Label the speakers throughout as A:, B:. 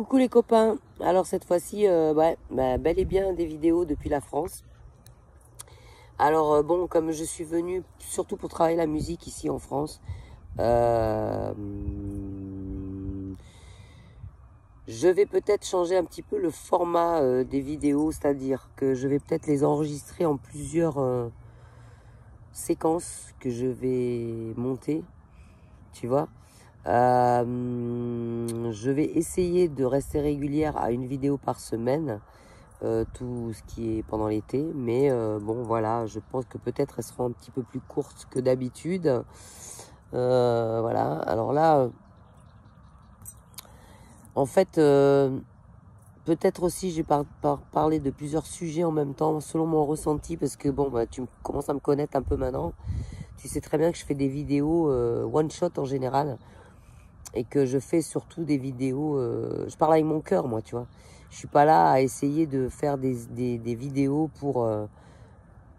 A: Coucou les copains, alors cette fois-ci, bel et bien des vidéos depuis la France. Alors bon, comme je suis venue surtout pour travailler la musique ici en France, je vais peut-être changer un petit peu le format des vidéos, c'est-à-dire que je vais peut-être les enregistrer en plusieurs séquences que je vais monter, tu vois. Je vais essayer de rester régulière à une vidéo par semaine, tout ce qui est pendant l'été, mais bon voilà, je pense que peut-être elles seront un petit peu plus courtes que d'habitude. Voilà, alors là, en fait, peut-être aussi je vais parler de plusieurs sujets en même temps, selon mon ressenti, parce que bon, tu commences à me connaître un peu maintenant. Tu sais très bien que je fais des vidéos one shot en général. Et que je fais surtout des vidéos, je parle avec mon cœur, moi, tu vois. Je suis pas là à essayer de faire des vidéos dans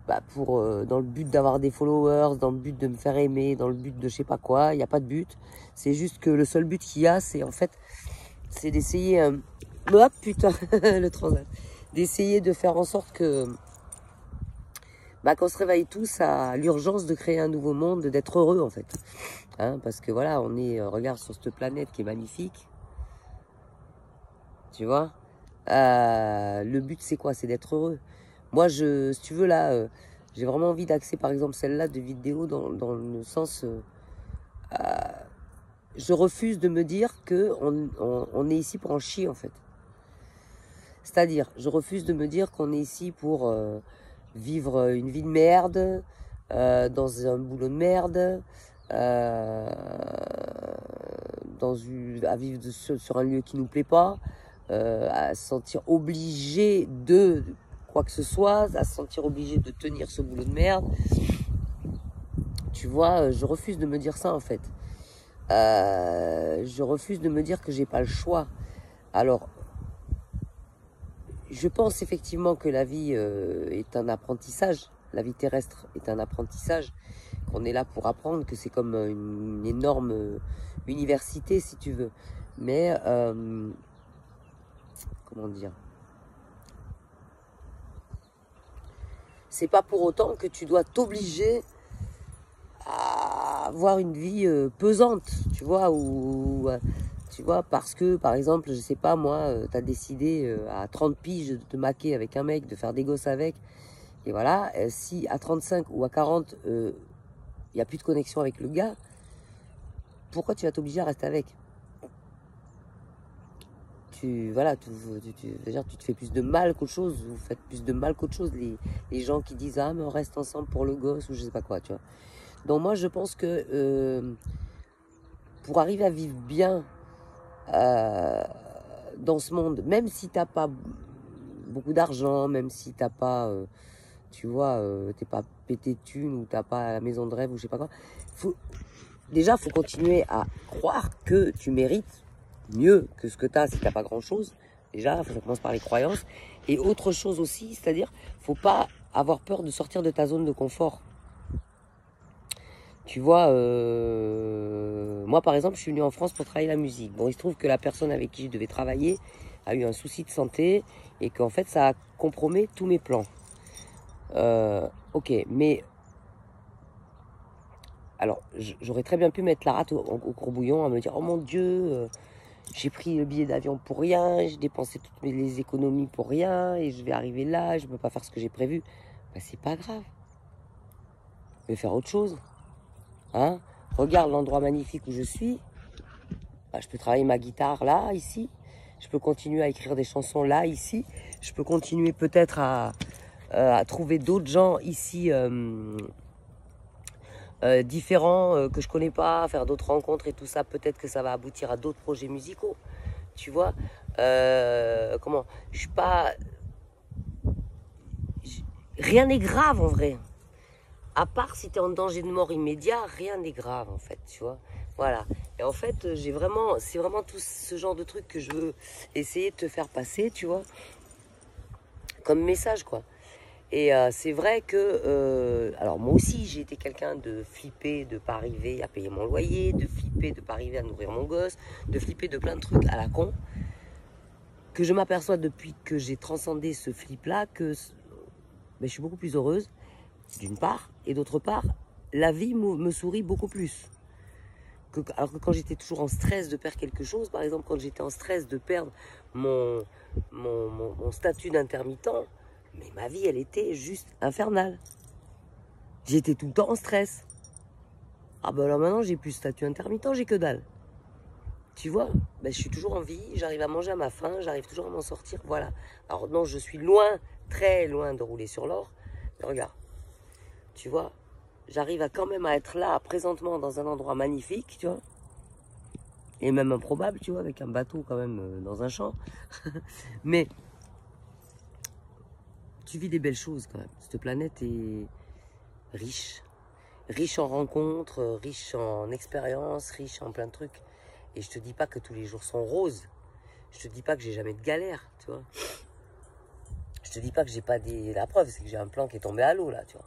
A: le but d'avoir des followers, dans le but de me faire aimer, dans le but de je sais pas quoi. Il n'y a pas de but. C'est juste que le seul but qu'il y a, c'est en fait, c'est d'essayer, hop, putain, le transat, d'essayer de faire en sorte que, qu'on se réveille tous à l'urgence de créer un nouveau monde, d'être heureux, en fait. Hein, parce que voilà, on est, regarde sur cette planète qui est magnifique, tu vois. Le but c'est quoi? C'est d'être heureux. Moi, si tu veux là, j'ai vraiment envie d'axer par exemple celle-là de vidéo dans le sens, je refuse de me dire que on est ici pour en chier en fait. C'est-à-dire, je refuse de me dire qu'on est ici pour vivre une vie de merde, dans un boulot de merde. À vivre sur un lieu qui nous plaît pas, à se sentir obligé de quoi que ce soit, à se sentir obligé de tenir ce boulot de merde. Tu vois, je refuse de me dire ça en fait. Je refuse de me dire que j'ai pas le choix. Alors, je pense effectivement que la vie est un apprentissage. La vie terrestre est un apprentissage. Qu'on est là pour apprendre, que c'est comme une énorme université si tu veux. Mais comment dire, c'est pas pour autant que tu dois t'obliger à avoir une vie pesante, tu vois, ou tu vois, parce que par exemple, je sais pas moi, tu as décidé à 30 piges de te maquer avec un mec, de faire des gosses avec, et voilà, si à 35 ou à 40 il n'y a plus de connexion avec le gars, pourquoi tu vas t'obliger à rester avec? Voilà, tu te fais plus de mal qu'autre chose, vous faites plus de mal qu'autre chose, les gens qui disent ah mais on reste ensemble pour le gosse ou je sais pas quoi, tu vois. Donc moi je pense que pour arriver à vivre bien dans ce monde, même si t'as pas beaucoup d'argent, même si t'as pas tu vois, t'es pas pété de thunes ou t'as pas la maison de rêve ou je sais pas quoi, faut continuer à croire que tu mérites mieux que ce que tu as si tu n'as pas grand-chose. Déjà, ça commence par les croyances. Et autre chose aussi, c'est-à-dire, faut pas avoir peur de sortir de ta zone de confort. Tu vois, moi par exemple, je suis venu en France pour travailler la musique. Bon, il se trouve que la personne avec qui je devais travailler a eu un souci de santé et qu'en fait, ça a compromis tous mes plans. Ok, mais alors, j'aurais très bien pu mettre la rate au courbouillon à me dire, oh mon Dieu, j'ai pris le billet d'avion pour rien, j'ai dépensé toutes les économies pour rien, et je vais arriver là, je ne peux pas faire ce que j'ai prévu. C'est pas grave. Je vais faire autre chose. Hein? Regarde l'endroit magnifique où je suis. Je peux travailler ma guitare là, ici. Je peux continuer à écrire des chansons là, ici. Je peux continuer peut-être à trouver d'autres gens ici différents que je connais pas, faire d'autres rencontres et tout ça. Peut-être que ça va aboutir à d'autres projets musicaux. Tu vois, comment, je suis pas, rien n'est grave en vrai. À part si tu es en danger de mort immédiat, rien n'est grave en fait, tu vois. Voilà. Et en fait, c'est vraiment tout ce genre de truc que je veux essayer de te faire passer, tu vois, comme message quoi. Et c'est vrai que, alors moi aussi j'ai été quelqu'un de flipper de pas arriver à payer mon loyer, de flipper de pas arriver à nourrir mon gosse, de flipper de plein de trucs à la con. que je m'aperçois depuis que j'ai transcendé ce flip-là que ben, je suis beaucoup plus heureuse, d'une part, et d'autre part, la vie me sourit beaucoup plus. Alors que quand j'étais toujours en stress de perdre quelque chose, par exemple, quand j'étais en stress de perdre mon statut d'intermittent, mais ma vie, elle était juste infernale. J'étais tout le temps en stress. Ah ben alors maintenant, j'ai plus de statut intermittent, j'ai que dalle. Tu vois, ben, je suis toujours en vie, j'arrive à manger à ma faim, j'arrive toujours à m'en sortir, voilà. Alors non, je suis loin, très loin de rouler sur l'or, mais regarde, tu vois, j'arrive quand même à être là, présentement, dans un endroit magnifique, tu vois, et même improbable, tu vois, avec un bateau quand même dans un champ, mais tu vis des belles choses quand même. Cette planète est riche, riche en rencontres, riche en expériences, riche en plein de trucs. Et je te dis pas que tous les jours sont roses. Je te dis pas que j'ai jamais de galère, tu vois. Je te dis pas que j'ai pas des... La preuve, c'est que j'ai un plan qui est tombé à l'eau, là, tu vois.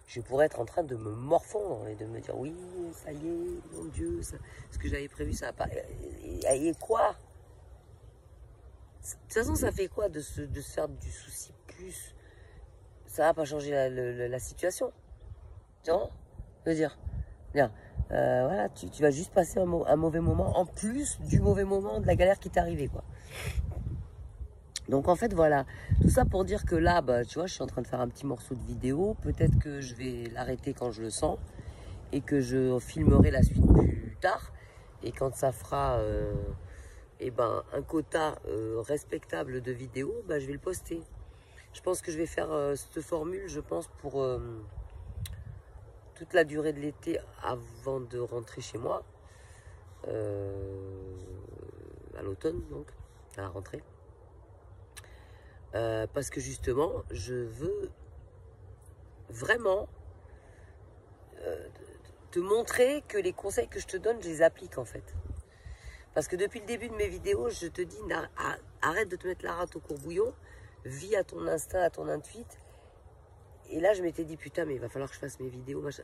A: Je pourrais être en train de me morfondre et de me dire, oui, ça y est, mon Dieu, ça... ce que j'avais prévu, ça va pas... Et quoi? De toute façon, ça fait quoi de se faire du souci plus? Ça va pas changer la situation. Tu vois? Je veux dire, bien... voilà, tu vas juste passer un mauvais moment en plus du mauvais moment de la galère qui t'est arrivée, quoi. Donc en fait, voilà, tout ça pour dire que là, bah, tu vois, je suis en train de faire un petit morceau de vidéo. Peut-être que je vais l'arrêter quand je le sens et que je filmerai la suite plus tard. Et quand ça fera eh ben, un quota respectable de vidéos, bah, je vais le poster. Je pense que je vais faire cette formule, je pense, pour... toute la durée de l'été avant de rentrer chez moi, à l'automne donc, à la rentrée. Parce que justement, je veux vraiment te montrer que les conseils que je te donne, je les applique en fait. Parce que depuis le début de mes vidéos, je te dis, arrête de te mettre la rate au courbouillon, vis à ton instinct, à ton intuit. Et là, je m'étais dit, putain, mais il va falloir que je fasse mes vidéos, machin.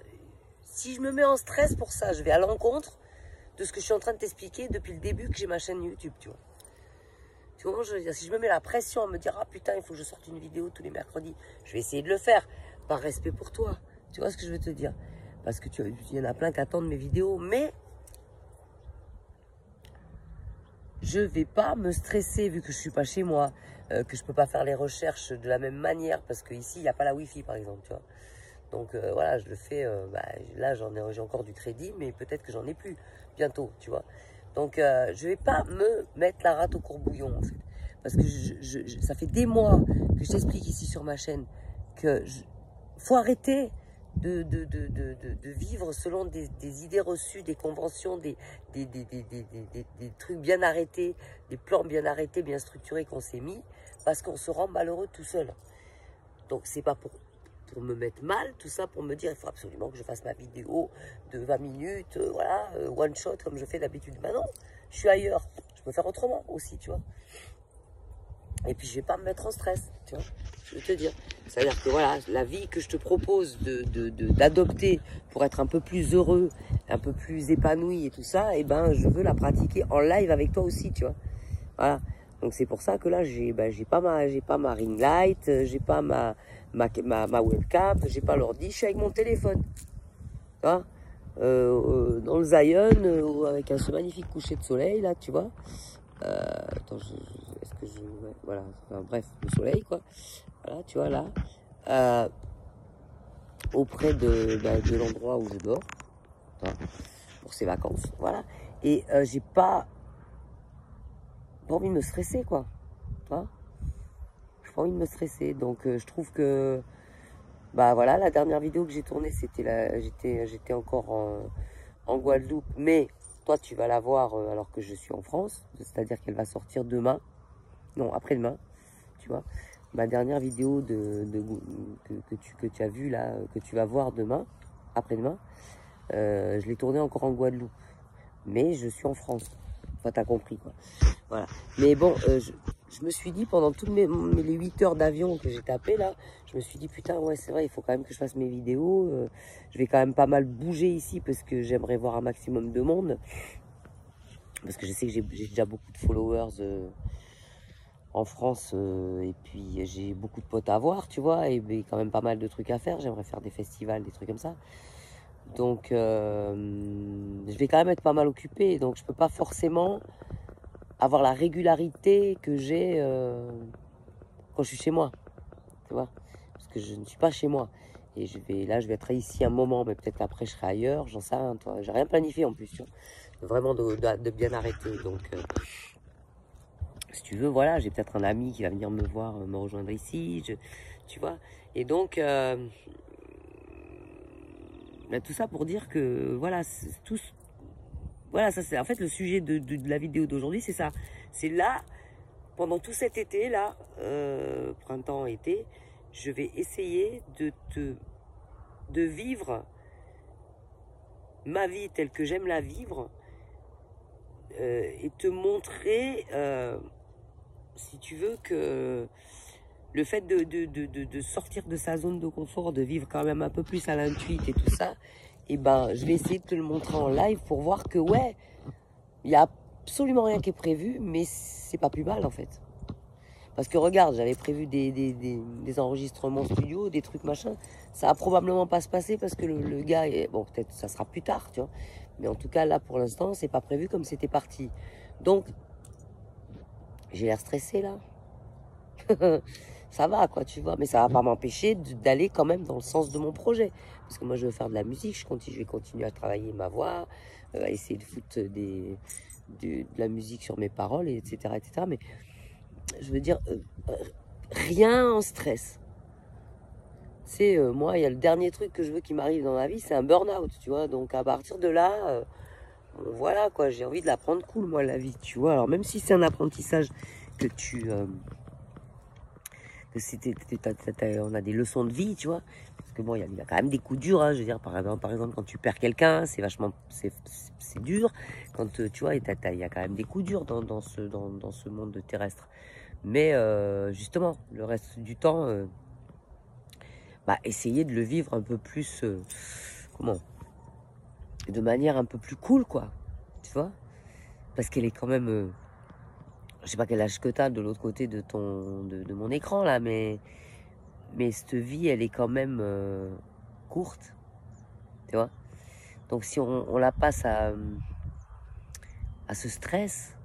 A: Si je me mets en stress pour ça, je vais à l'encontre de ce que je suis en train de t'expliquer depuis le début que j'ai ma chaîne YouTube, tu vois. Tu vois, je veux dire, si je me mets la pression à me dire, ah putain, il faut que je sorte une vidéo tous les mercredis, je vais essayer de le faire, par respect pour toi. Tu vois ce que je veux te dire? Parce que il y en a plein qui attendent mes vidéos, mais je vais pas me stresser vu que je suis pas chez moi, que je peux pas faire les recherches de la même manière, parce qu'ici, il n'y a pas la Wi-Fi, par exemple, tu vois. Donc voilà, je le fais, bah, là j'ai encore du crédit, mais peut-être que j'en ai plus bientôt, tu vois. Donc je vais pas me mettre la rate au courbouillon, en fait. Parce que ça fait des mois que je t'explique ici sur ma chaîne que faut arrêter de vivre selon des idées reçues, des conventions, des trucs bien arrêtés, des plans bien arrêtés, bien structurés qu'on s'est mis, parce qu'on se rend malheureux tout seul. Donc c'est pas pour me mettre mal, tout ça pour me dire il faut absolument que je fasse ma vidéo de 20 minutes, voilà, one shot comme je fais d'habitude. Maintenant, je suis ailleurs, je peux faire autrement aussi, tu vois. Et puis je vais pas me mettre en stress, tu vois, je veux te dire. C'est-à-dire que voilà, la vie que je te propose d'adopter pour être un peu plus heureux, un peu plus épanoui et tout ça, et ben je veux la pratiquer en live avec toi aussi, tu vois. Voilà. Donc c'est pour ça que là j'ai pas ma ring light, j'ai pas ma webcam, j'ai pas l'ordi, je suis avec mon téléphone. Tu vois, dans le Zion, avec ce magnifique coucher de soleil là, tu vois. Attends, est-ce que ouais, voilà, enfin, bref, le soleil quoi. Voilà, tu vois là, auprès de l'endroit où je dors, pour ces vacances, voilà. Et j'ai pas envie de me stresser quoi. Hein, j'ai pas envie de me stresser, donc je trouve que bah voilà, la dernière vidéo que j'ai tournée, c'était j'étais encore en Guadeloupe, mais toi tu vas la voir alors que je suis en France, c'est-à-dire qu'elle va sortir demain, non après-demain, tu vois. Ma dernière vidéo que tu as vue là, que tu vas voir demain, après-demain, je l'ai tournée encore en Guadeloupe, mais je suis en France. Enfin, t'as compris quoi. Voilà. Mais bon, je me suis dit pendant toutes les 8 heures d'avion que j'ai tapé là, je me suis dit putain ouais c'est vrai, il faut quand même que je fasse mes vidéos. Je vais quand même pas mal bouger ici parce que j'aimerais voir un maximum de monde. Parce que je sais que j'ai déjà beaucoup de followers en France, et puis j'ai beaucoup de potes à voir, tu vois, et ben, quand même pas mal de trucs à faire. J'aimerais faire des festivals, des trucs comme ça. Donc, je vais quand même être pas mal occupée. Donc, je peux pas forcément avoir la régularité que j'ai quand je suis chez moi, tu vois. Parce que je ne suis pas chez moi. Et je vais être ici un moment, mais peut-être après je serai ailleurs, j'en sais rien, toi. J'ai rien planifié en plus, tu vois. Vraiment de bien arrêter. Donc, si tu veux, voilà, j'ai peut-être un ami qui va venir me voir, me rejoindre ici, tu vois. Et donc, ben, tout ça pour dire que, voilà, voilà, ça c'est en fait le sujet de la vidéo d'aujourd'hui, c'est ça. C'est là, pendant tout cet été, là, printemps, été, je vais essayer de vivre ma vie telle que j'aime la vivre, et te montrer, si tu veux, que le fait de sortir de sa zone de confort, de vivre quand même un peu plus à l'intuit et tout ça, et ben je vais essayer de te le montrer en live pour voir que ouais, il n'y a absolument rien qui est prévu, mais c'est pas plus mal en fait. Parce que regarde, j'avais prévu des enregistrements studio, des trucs machin. Ça va probablement pas se passer parce que le gars, bon peut-être ça sera plus tard, tu vois. Mais en tout cas là pour l'instant, c'est pas prévu comme c'était parti. Donc, j'ai l'air stressé là. Ça va quoi, tu vois. Mais ça va pas m'empêcher d'aller quand même dans le sens de mon projet. Parce que moi je veux faire de la musique, je vais continuer à travailler ma voix, à essayer de foutre de la musique sur mes paroles, etc. etc. Mais je veux dire, rien en stress. C'est moi, il y a le dernier truc que je veux qui m'arrive dans ma vie, c'est un burn-out, tu vois. Donc à partir de là, voilà quoi, j'ai envie de la prendre cool, moi, la vie, tu vois. Alors même si c'est un apprentissage que on a des leçons de vie, tu vois. Parce que bon, il y a quand même des coups durs, hein, je veux dire, par exemple, quand tu perds quelqu'un, c'est vachement, c'est dur. Quand tu vois, il y a quand même des coups durs dans ce monde terrestre. Mais justement, le reste du temps, bah, essayer de le vivre un peu plus, de manière un peu plus cool, quoi. Tu vois? Parce qu'elle est quand même, je sais pas quel âge que t'as de l'autre côté de mon écran, là, mais cette vie, elle est quand même courte, tu vois? Donc si on la passe à ce stress,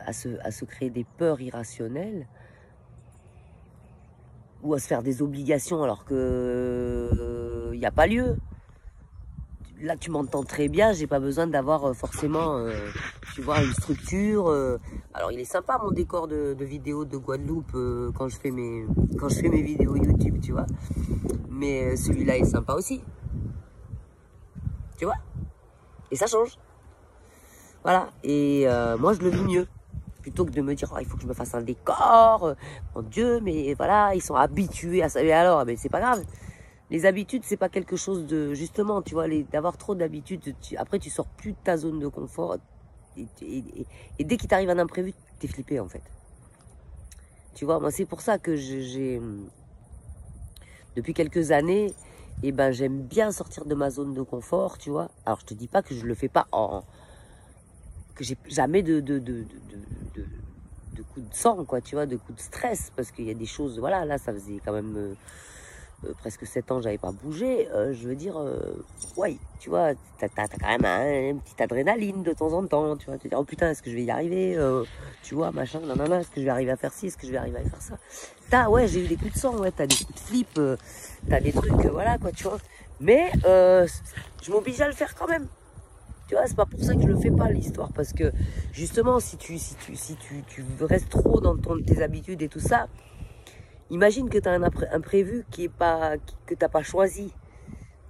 A: à se créer des peurs irrationnelles, ou à se faire des obligations alors que il n'y a pas lieu. Là, tu m'entends très bien, j'ai pas besoin d'avoir forcément, tu vois, une structure. Alors, il est sympa mon décor de vidéo de Guadeloupe quand je fais mes vidéos YouTube, tu vois. Mais celui-là est sympa aussi, tu vois. Et ça change. Voilà. Et moi, je le vis mieux. Plutôt que de me dire, oh, il faut que je me fasse un décor. Mon Dieu, mais voilà, ils sont habitués à ça. Mais alors, mais c'est pas grave. Les habitudes, c'est pas quelque chose de... Justement, tu vois, d'avoir trop d'habitudes, après, tu sors plus de ta zone de confort. Et dès qu'il t'arrive un imprévu, t'es flippé, en fait. Tu vois, moi, c'est pour ça que j'ai... Depuis quelques années, eh ben, j'aime bien sortir de ma zone de confort, tu vois. Alors, je te dis pas que je le fais pas que j'ai jamais de coups de sang, quoi, tu vois, de coups de stress, parce qu'il y a des choses, voilà, là, ça faisait quand même presque 7 ans, j'avais pas bougé, je veux dire, ouais, tu vois, t'as quand même une petite adrénaline de temps en temps, tu vois, te dire, oh putain, est-ce que je vais y arriver, tu vois, machin, nanana, est-ce que je vais arriver à faire ci, est-ce que je vais arriver à faire ça, ouais, j'ai eu des coups de sang, ouais, t'as des coups de flip, t'as des trucs, voilà, quoi, tu vois, mais je m'oblige à le faire quand même. Tu vois, c'est pas pour ça que je le fais pas, l'histoire, parce que justement, si tu restes trop dans tes habitudes et tout ça, imagine que tu as un imprévu que t'as pas choisi,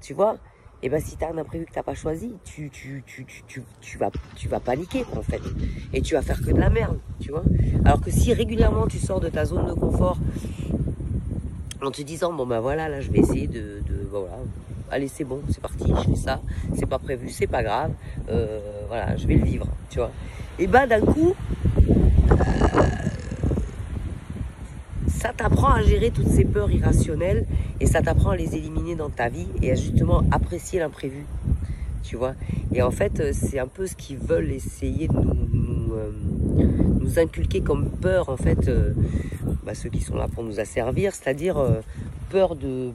A: tu vois. Et ben si tu as un imprévu que t'as pas choisi, tu vas paniquer, en fait, et tu vas faire que de la merde, tu vois. Alors que si régulièrement tu sors de ta zone de confort en te disant, bon ben voilà, là je vais essayer voilà, allez c'est bon, c'est parti, je fais ça, c'est pas prévu, c'est pas grave, voilà, je vais le vivre, tu vois. Et ben d'un coup, ça t'apprend à gérer toutes ces peurs irrationnelles et ça t'apprend à les éliminer dans ta vie et à justement apprécier l'imprévu, tu vois. Et en fait, c'est un peu ce qu'ils veulent essayer de nous nous inculquer comme peur, en fait, ceux qui sont là pour nous asservir, c'est-à-dire peur de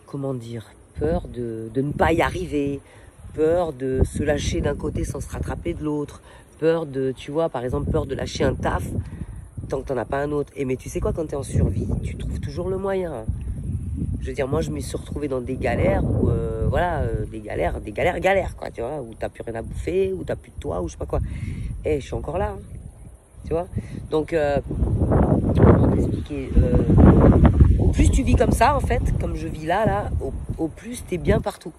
A: comment dire, peur de ne pas y arriver, peur de se lâcher d'un côté sans se rattraper de l'autre, peur de, tu vois, par exemple, peur de lâcher un taf tant que t'en as pas un autre. Et mais tu sais quoi, quand t'es en survie, tu trouves toujours le moyen, hein. Je veux dire, moi, je me suis retrouvé dans des galères où, des galères, quoi, tu vois, où t'as plus rien à bouffer, où t'as plus de toit, ou je sais pas quoi. Et je suis encore là, hein, tu vois. Donc, comment t'expliquer, au plus tu vis comme ça, en fait, comme je vis là, au plus t'es bien partout.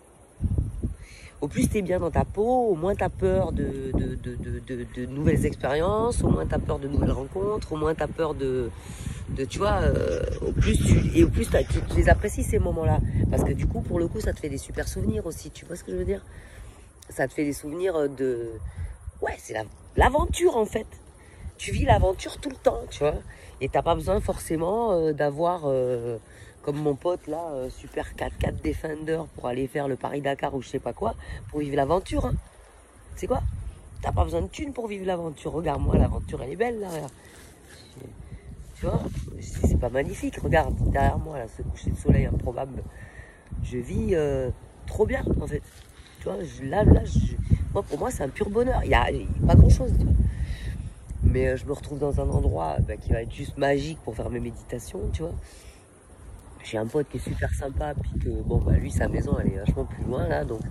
A: Au plus t'es bien dans ta peau, au moins t'as peur de nouvelles expériences, au moins t'as peur de nouvelles rencontres, au moins t'as peur tu vois, au plus tu les apprécies ces moments-là. Parce que du coup, pour le coup, ça te fait des super souvenirs aussi, tu vois ce que je veux dire? Ça te fait des souvenirs ouais, c'est l'aventure en fait. Tu vis l'aventure tout le temps, tu vois. Et t'as pas besoin forcément d'avoir, comme mon pote là, Super 4x4 Defender pour aller faire le Paris-Dakar ou je sais pas quoi, pour vivre l'aventure. Hein. C'est quoi? T'as pas besoin de thunes pour vivre l'aventure. Regarde-moi, l'aventure elle est belle là. Regarde. Tu vois, c'est pas magnifique. Regarde, derrière moi, là, ce coucher de soleil improbable. Je vis trop bien, en fait. Tu vois, moi, pour moi, c'est un pur bonheur. Il y a pas grand-chose, tu vois. Mais je me retrouve dans un endroit qui va être juste magique pour faire mes méditations, tu vois. J'ai un pote qui est super sympa, puis que, lui, sa maison, elle est vachement plus loin, là. Donc,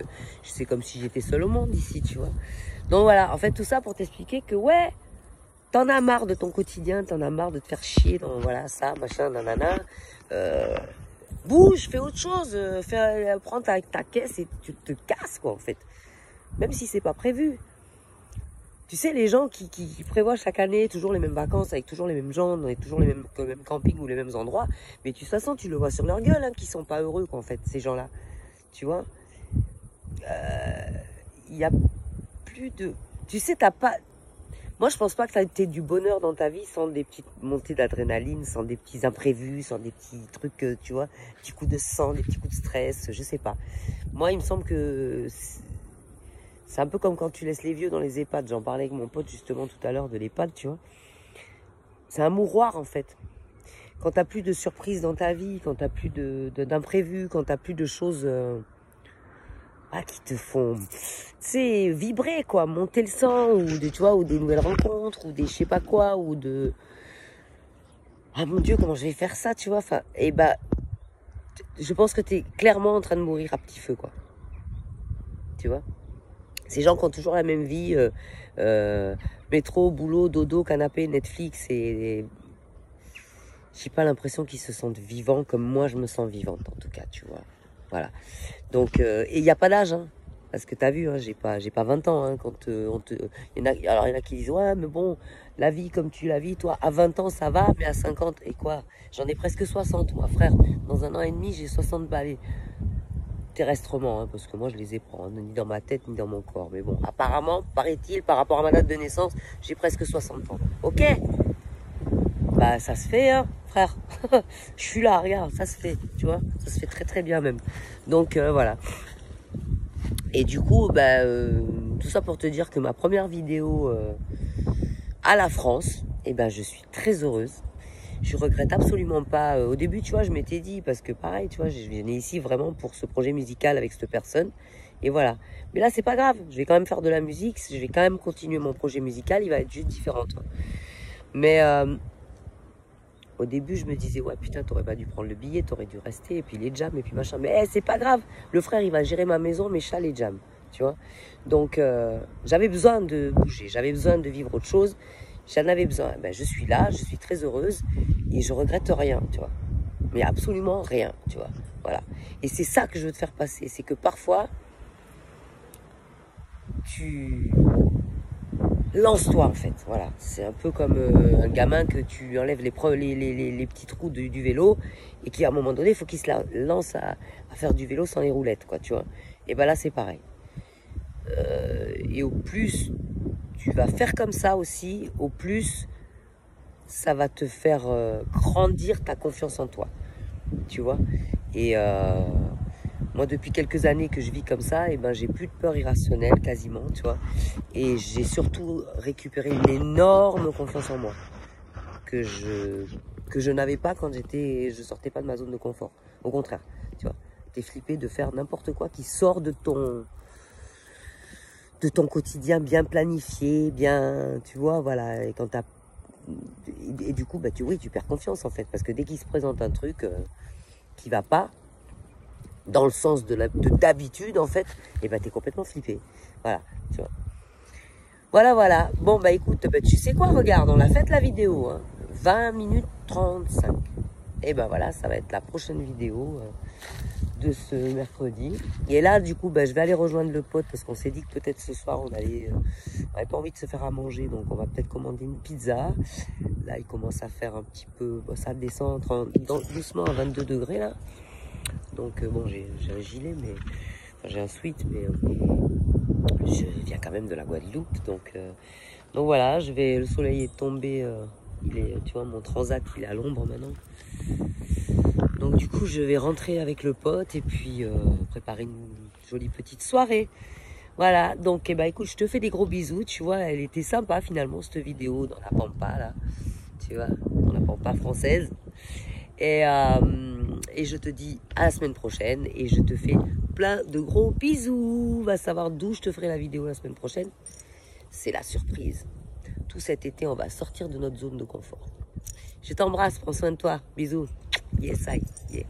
A: c'est comme si j'étais seul au monde ici, tu vois. Donc, voilà, en fait, tout ça pour t'expliquer que, ouais, t'en as marre de ton quotidien, t'en as marre de te faire chier dans voilà ça, machin, nanana. Bouge, fais autre chose, prends ta caisse et tu te casses quoi en fait. Même si c'est pas prévu. Tu sais, les gens qui prévoient chaque année toujours les mêmes vacances avec toujours les mêmes gens, avec toujours les mêmes campings ou les mêmes endroits, mais de toute façon tu le vois sur leur gueule, hein, qu'ils sont pas heureux quoi en fait, ces gens-là. Tu vois, il y a plus de, tu sais, t'as pas. Moi, je pense pas que ça ait du bonheur dans ta vie sans des petites montées d'adrénaline, sans des petits imprévus, sans des petits trucs, tu vois, des petits coups de sang, des petits coups de stress, je sais pas. Moi, il me semble que c'est un peu comme quand tu laisses les vieux dans les EHPAD. J'en parlais avec mon pote justement tout à l'heure de l'EHPAD, tu vois. C'est un mouroir en fait. Quand t'as plus de surprises dans ta vie, quand t'as plus d'imprévus, quand t'as plus de choses qui te font, tu sais, vibrer quoi, monter le sang ou tu vois, ou des nouvelles rencontres ou des je sais pas quoi ou de ah mon Dieu comment je vais faire ça, tu vois, enfin je pense que t'es clairement en train de mourir à petit feu quoi, tu vois. Ces gens qui ont toujours la même vie, métro, boulot, dodo, canapé, Netflix et j'ai pas l'impression qu'ils se sentent vivants comme moi je me sens vivante en tout cas, tu vois. Voilà. Donc, et il n'y a pas d'âge, hein, parce que tu as vu, hein, j'ai pas 20 ans. Hein, quand il y en a qui disent, ouais, mais bon, la vie comme tu la vis, toi, à 20 ans, ça va, mais à 50, et quoi? J'en ai presque 60, moi, frère. Dans un an et demi, j'ai 60 balais. Terrestrement, hein, parce que moi, je les ai pas, hein, ni dans ma tête, ni dans mon corps. Mais bon, apparemment, paraît-il, par rapport à ma date de naissance, j'ai presque 60 ans. Ok? Bah, ça se fait, hein, frère. Je suis là, regarde, ça se fait, tu vois. Ça se fait très très bien même. Donc, voilà. Et du coup, tout ça pour te dire que ma première vidéo à la France, je suis très heureuse. Je regrette absolument pas. Au début, tu vois, je m'étais dit, parce que pareil, tu vois, je venais ici vraiment pour ce projet musical avec cette personne. Et voilà. Mais là, c'est pas grave. Je vais quand même faire de la musique. Je vais quand même continuer mon projet musical. Il va être juste différent, toi. Mais au début, je me disais, ouais, putain, t'aurais pas dû prendre le billet, t'aurais dû rester, et puis les jams, et puis machin. Mais c'est pas grave. Le frère, il va gérer ma maison, mes chats, les jams. Tu vois. Donc, j'avais besoin de bouger. J'avais besoin de vivre autre chose. J'en avais besoin. Je suis là, je suis très heureuse, et je regrette rien, tu vois. Mais absolument rien, tu vois. Voilà. Et c'est ça que je veux te faire passer. C'est que parfois, tu lance-toi en fait, voilà. C'est un peu comme un gamin que tu enlèves les petits trous du vélo et qui à un moment donné, il faut qu'il se lance à faire du vélo sans les roulettes, quoi, tu vois. Et là c'est pareil. Et au plus tu vas faire comme ça aussi, au plus ça va te faire grandir ta confiance en toi, tu vois. Et Moi, depuis quelques années que je vis comme ça, et ben, j'ai plus de peur irrationnelle, quasiment, tu vois. Et j'ai surtout récupéré une énorme confiance en moi que je n'avais pas quand je sortais pas de ma zone de confort. Au contraire, tu vois. T'es flippé de faire n'importe quoi qui sort de ton quotidien bien planifié, bien, tu vois, voilà. Et quand et du coup, bah, oui, tu perds confiance, en fait. Parce que dès qu'il se présente un truc qui va pas, dans le sens de d'habitude, en fait, et ben, t'es complètement flippé. Voilà, tu vois. Voilà. Bon, bah écoute, bah, tu sais quoi, regarde, on a fait la vidéo, hein. 20 minutes 35. Et ben voilà, ça va être la prochaine vidéo de ce mercredi. Et là, du coup, bah, je vais aller rejoindre le pote parce qu'on s'est dit que peut-être ce soir, on n'avait pas envie de se faire à manger. Donc, on va peut-être commander une pizza. Là, il commence à faire un petit peu, bah, ça descend doucement à 22 degrés là. Donc, bon, j'ai un gilet, mais enfin, j'ai un sweat, mais je viens quand même de la Guadeloupe. Donc voilà, le soleil est tombé. Tu vois, mon transat, il est à l'ombre maintenant. Donc du coup, je vais rentrer avec le pote et puis préparer une jolie petite soirée. Voilà, donc écoute, je te fais des gros bisous. Tu vois, elle était sympa finalement, cette vidéo dans la pampa, là. Tu vois, dans la pampa française. Et je te dis à la semaine prochaine et je te fais plein de gros bisous. Va savoir d'où je te ferai la vidéo la semaine prochaine. C'est la surprise. Tout cet été, on va sortir de notre zone de confort. Je t'embrasse, prends soin de toi. Bisous. Yes, I. Yeah.